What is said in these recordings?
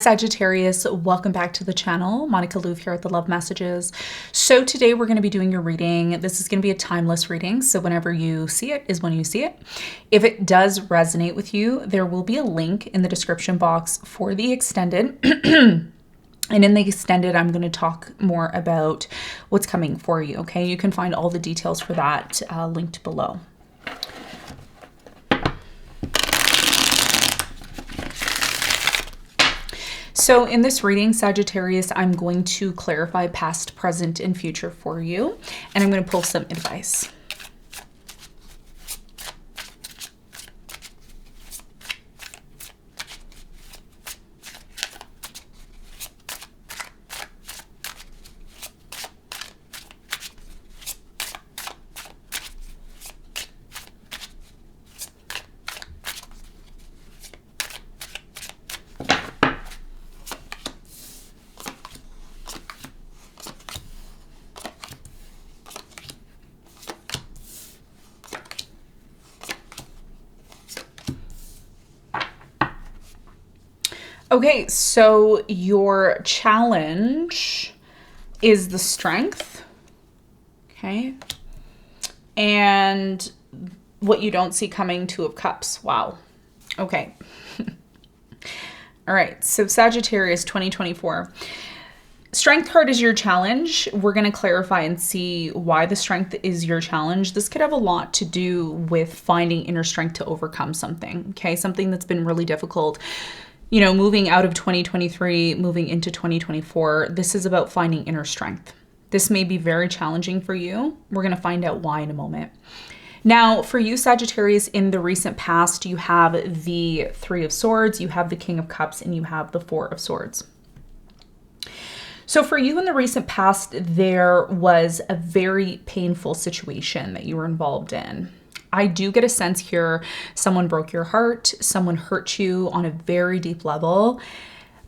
Sagittarius, welcome back to the channel. Monica LUVE here at the Love Messages. So today we're going to be doing your reading. This is going to be a timeless reading, so whenever you see it is when you see it. If it does resonate with you, there will be a link in the description box for the extended. And in the extended, I'm going to talk more about what's coming for you, okay? You can find all the details for that linked below. So in this reading, Sagittarius, I'm going to clarify past, present, and future for you, and I'm going to pull some advice. Okay, so your challenge is the strength, okay? And what you don't see coming, Two of Cups. Wow. Okay. All right, so Sagittarius 2024. Strength card is your challenge. We're going to clarify and see why the strength is your challenge. This could have a lot to do with finding inner strength to overcome something, okay? Something that's been really difficult. You know, moving out of 2023, moving into 2024, this is about finding inner strength. This may be very challenging for you. We're going to find out why in a moment. Now, for you, Sagittarius, in the recent past, you have the Three of Swords, you have the King of Cups, and you have the Four of Swords. So for you in the recent past, there was a very painful situation that you were involved in. I do get a sense here, someone broke your heart, someone hurt you on a very deep level,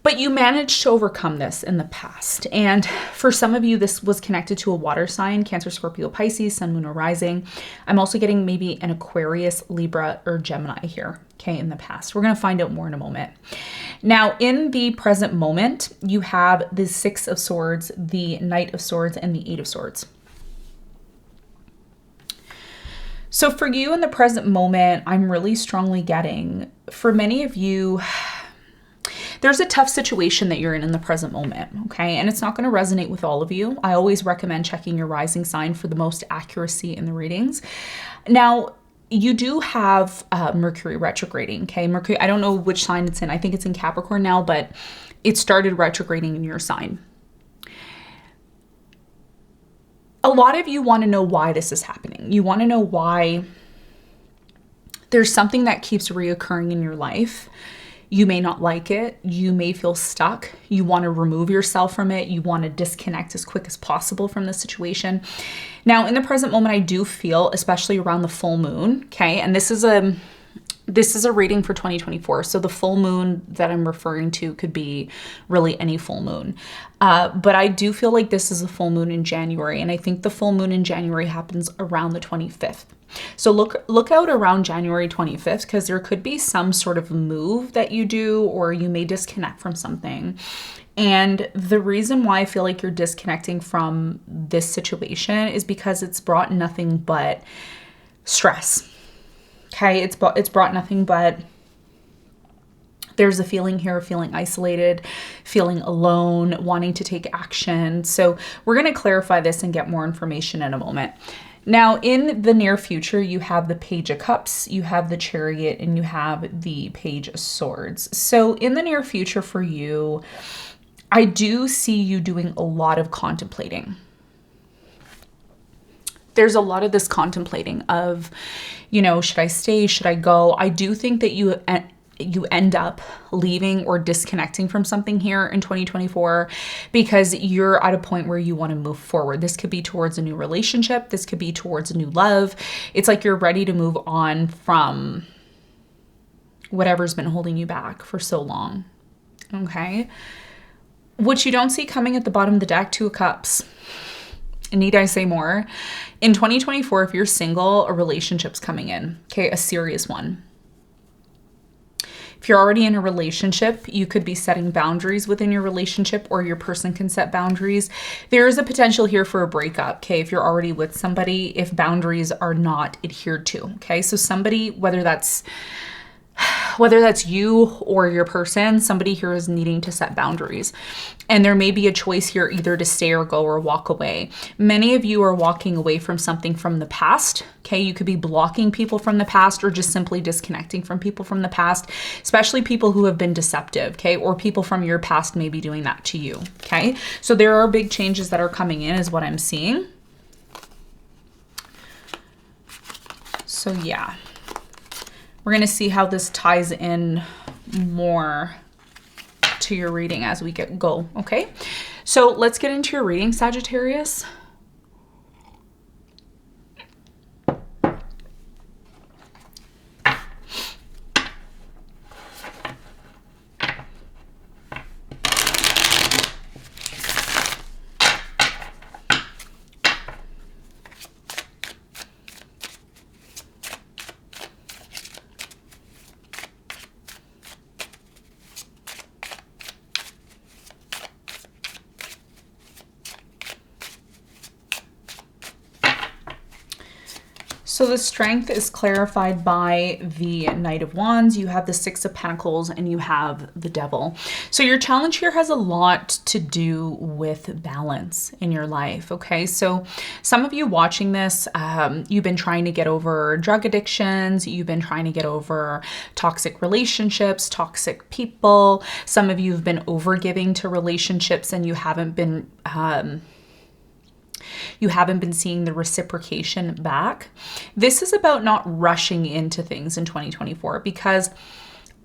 but you managed to overcome this in the past. And for some of you, this was connected to a water sign, Cancer, Scorpio, Pisces, Sun, Moon, or Rising. I'm also getting maybe an Aquarius, Libra, or Gemini here, okay, in the past. We're going to find out more in a moment. Now, in the present moment, you have the Six of Swords, the Knight of Swords, and the Eight of Swords. So for you in the present moment, I'm really strongly getting, for many of you, there's a tough situation that you're in the present moment, okay? And it's not going to resonate with all of you. I always recommend checking your rising sign for the most accuracy in the readings. Now, you do have Mercury retrograding, okay? Mercury, I don't know which sign it's in. I think it's in Capricorn now, but it started retrograding in your sign. A lot of you want to know why this is happening. You want to know why there's something that keeps reoccurring in your life. You may not like it. You may feel stuck. You want to remove yourself from it. You want to disconnect as quick as possible from the situation. Now, in the present moment, I do feel, especially around the full moon, okay? And this is a reading for 2024. So the full moon that I'm referring to could be really any full moon. But I do feel like this is a full moon in January. And I think the full moon in January happens around the 25th. So look out around January 25th, because there could be some sort of move that you do, or you may disconnect from something. And the reason why I feel like you're disconnecting from this situation is because it's brought nothing but stress. Okay, it's brought nothing but, there's a feeling here of feeling isolated, feeling alone, wanting to take action. So we're going to clarify this and get more information in a moment. Now, in the near future, you have the Page of Cups, you have the Chariot, and you have the Page of Swords. So in the near future for you, I do see you doing a lot of contemplating. There's a lot of this contemplating of, you know, should I stay? Should I go? I do think that you end up leaving or disconnecting from something here in 2024 because you're at a point where you want to move forward. This could be towards a new relationship. This could be towards a new love. It's like you're ready to move on from whatever's been holding you back for so long. Okay. What you don't see coming at the bottom of the deck, Two of Cups. Need I say more? In 2024, if you're single, a relationship's coming in, okay? A serious one. If you're already in a relationship, you could be setting boundaries within your relationship, or your person can set boundaries. There is a potential here for a breakup, okay, if you're already with somebody, if boundaries are not adhered to, okay? So somebody, whether that's you or your person, somebody here is needing to set boundaries. And there may be a choice here either to stay or go or walk away. Many of you are walking away from something from the past, okay? You could be blocking people from the past, or just simply disconnecting from people from the past, especially people who have been deceptive, okay? Or people from your past may be doing that to you, okay? So there are big changes that are coming in is what I'm seeing. So yeah. We're going to see how this ties in more to your reading as we go, okay? So let's get into your reading, Sagittarius. So the strength is clarified by the Knight of Wands. You have the Six of Pentacles and you have the Devil. So your challenge here has a lot to do with balance in your life, okay? So some of you watching this, you've been trying to get over drug addictions. You've been trying to get over toxic relationships, toxic people. Some of you have been overgiving to relationships and you haven't been seeing the reciprocation back. This is about not rushing into things in 2024, because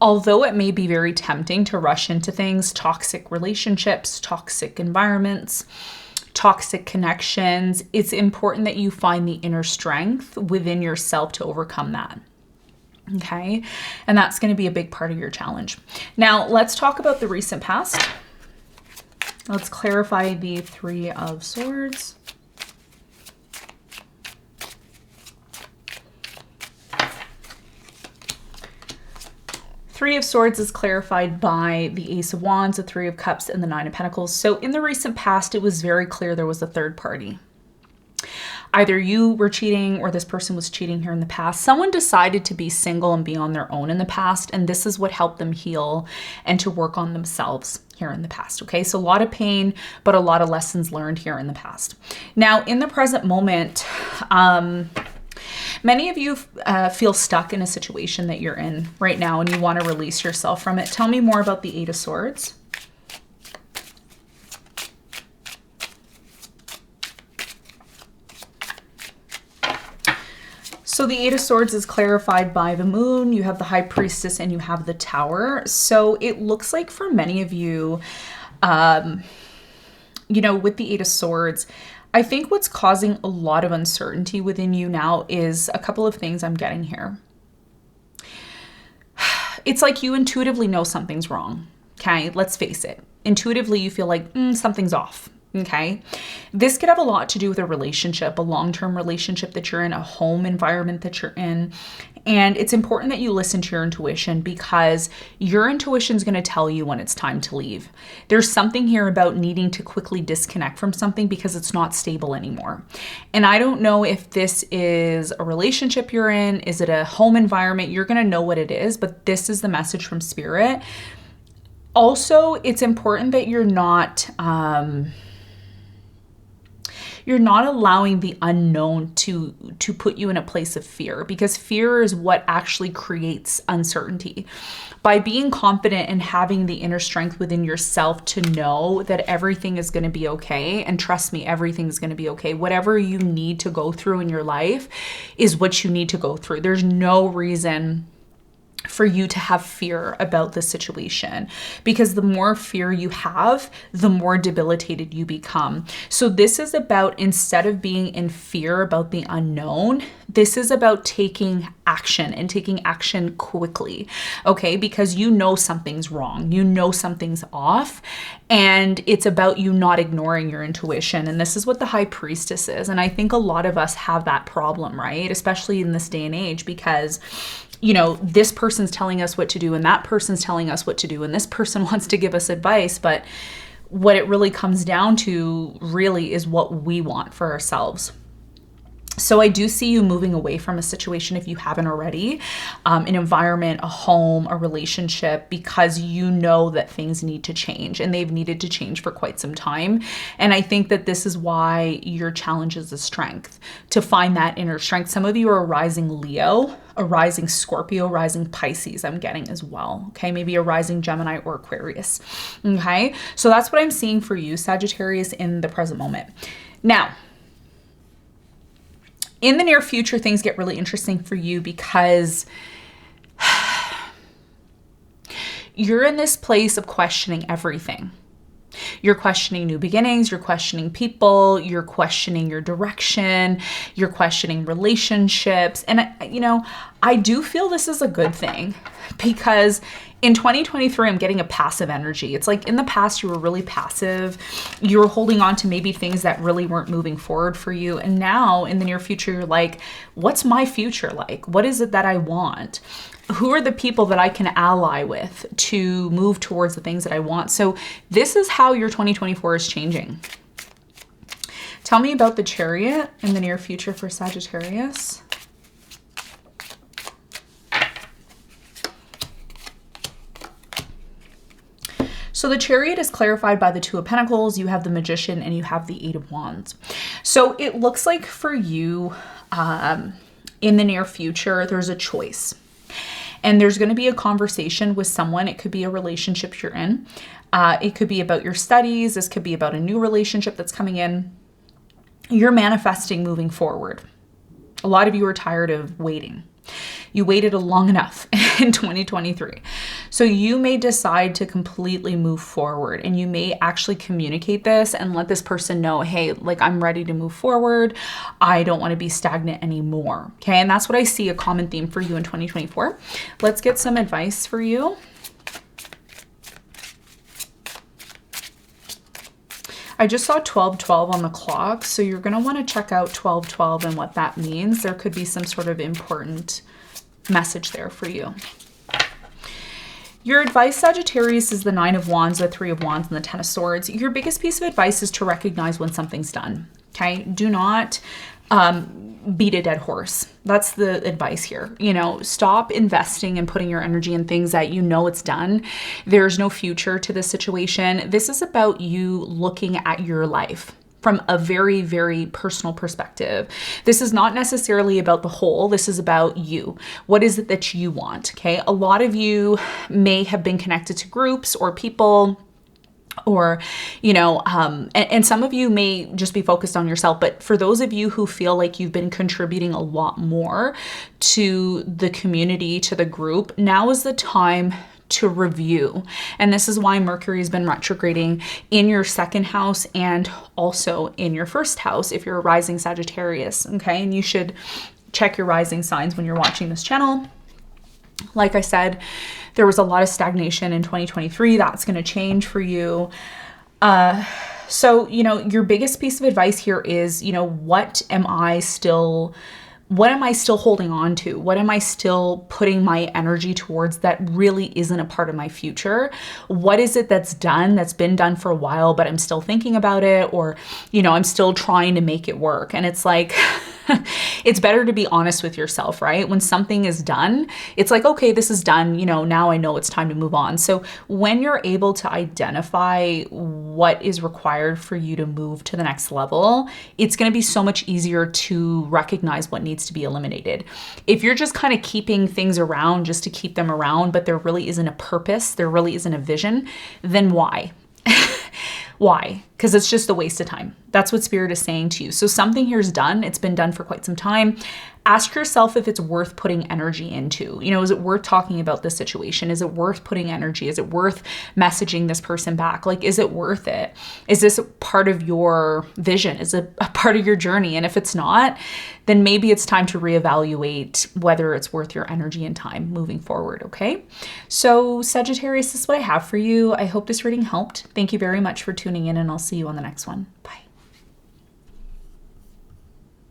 although it may be very tempting to rush into things, toxic relationships, toxic environments, toxic connections, it's important that you find the inner strength within yourself to overcome that. Okay? And that's going to be a big part of your challenge. Now, let's talk about the recent past. Let's clarify the Three of Swords. Three of Swords is clarified by the Ace of Wands, the Three of Cups, and the Nine of Pentacles. So in the recent past, it was very clear there was a third party. Either you were cheating or this person was cheating here in the past. Someone decided to be single and be on their own in the past, and this is what helped them heal and to work on themselves here in the past, okay? So a lot of pain, but a lot of lessons learned here in the past. Now, in the present moment, many of you feel stuck in a situation that you're in right now and you want to release yourself from it. Tell me more about the Eight of Swords. So the Eight of Swords is clarified by the Moon. You have the High Priestess and you have the Tower. So it looks like for many of you, you know, with the Eight of Swords, I think what's causing a lot of uncertainty within you now is a couple of things I'm getting here. It's like you intuitively know something's wrong, okay? Let's face it. Intuitively, you feel like something's off, okay? This could have a lot to do with a relationship, a long-term relationship that you're in, a home environment that you're in. And it's important that you listen to your intuition, because your intuition is going to tell you when it's time to leave. There's something here about needing to quickly disconnect from something because it's not stable anymore. And I don't know if this is a relationship you're in, is it a home environment? You're going to know what it is, but this is the message from Spirit. Also, it's important that you're not allowing the unknown to put you in a place of fear, because fear is what actually creates uncertainty. By being confident and having the inner strength within yourself to know that everything is going to be okay, and trust me, everything's going to be okay. Whatever you need to go through in your life is what you need to go through. There's no reason for you to have fear about the situation, because the more fear you have, the more debilitated you become. So this is about, instead of being in fear about the unknown, this is about taking action, and taking action quickly, okay? Because you know something's wrong, you know something's off, and it's about you not ignoring your intuition. And this is what the High Priestess is. And I think a lot of us have that problem, right? Especially in this day and age, because this person's telling us what to do and that person's telling us what to do and this person wants to give us advice, but what it really comes down to really is what we want for ourselves. So I do see you moving away from a situation, if you haven't already, an environment, a home, a relationship, because you know that things need to change and they've needed to change for quite some time. And I think that this is why your challenge is a strength, to find that inner strength. Some of you are a rising Leo, a rising Scorpio, rising Pisces, I'm getting as well. Okay, maybe a rising Gemini or Aquarius. Okay, so that's what I'm seeing for you, Sagittarius, in the present moment. Now, in the near future, things get really interesting for you because you're in this place of questioning everything. You're questioning new beginnings, you're questioning people, you're questioning your direction, you're questioning relationships. And, I do feel this is a good thing because in 2023, I'm getting a passive energy. It's like in the past, you were really passive. You were holding on to maybe things that really weren't moving forward for you. And now in the near future, you're like, what's my future like? What is it that I want? Who are the people that I can ally with to move towards the things that I want? So this is how your 2024 is changing. Tell me about the Chariot in the near future for Sagittarius. So the Chariot is clarified by the Two of Pentacles. You have the Magician and you have the Eight of Wands. So it looks like for you in the near future, there's a choice. And there's going to be a conversation with someone. It could be a relationship you're in. It could be about your studies. This could be about a new relationship that's coming in. You're manifesting moving forward. A lot of you are tired of waiting. You waited long enough in 2023. So you may decide to completely move forward, and you may actually communicate this and let this person know, hey, like, I'm ready to move forward. I don't want to be stagnant anymore. Okay. And that's what I see a common theme for you in 2024. Let's get some advice for you. I just saw 1212 on the clock, so you're going to want to check out 1212 and what that means. There could be some sort of important message there for you. Your advice, Sagittarius, is the Nine of Wands, the Three of Wands, and the Ten of Swords. Your biggest piece of advice is to recognize when something's done, okay? Do not beat a dead horse. That's the advice here. Stop investing and putting your energy in things that it's done. There's no future to this situation. This is about you looking at your life from a very, very personal perspective. This is not necessarily about the whole. This is about you. What is it that you want? Okay. A lot of you may have been connected to groups or people, or, and some of you may just be focused on yourself. But for those of you who feel like you've been contributing a lot more to the community, to the group, now is the time to review. And this is why Mercury has been retrograding in your second house and also in your first house if you're a rising Sagittarius. Okay. And you should check your rising signs when you're watching this channel. Like I said, there was a lot of stagnation in 2023. That's going to change for you. So, your biggest piece of advice here is, what am I still holding on to? What am I still putting my energy towards that really isn't a part of my future? What is it that's been done for a while, but I'm still thinking about it, or, I'm still trying to make it work. And it's like, it's better to be honest with yourself, right? When something is done, it's like, okay, this is done. Now I know it's time to move on. So when you're able to identify what is required for you to move to the next level, it's going to be so much easier to recognize what needs to be eliminated. If you're just kind of keeping things around just to keep them around, but there really isn't a purpose, there really isn't a vision, then why? Why? Because it's just a waste of time. That's what Spirit is saying to you. So something here is done. It's been done for quite some time. Ask yourself if it's worth putting energy into. Is it worth talking about this situation? Is it worth putting energy? Is it worth messaging this person back? Like, is it worth it? Is this part of your vision? Is it a part of your journey? And if it's not, then maybe it's time to reevaluate whether it's worth your energy and time moving forward, okay? So Sagittarius, this is what I have for you. I hope this reading helped. Thank you very much for tuning in, and I'll see you on the next one. Bye.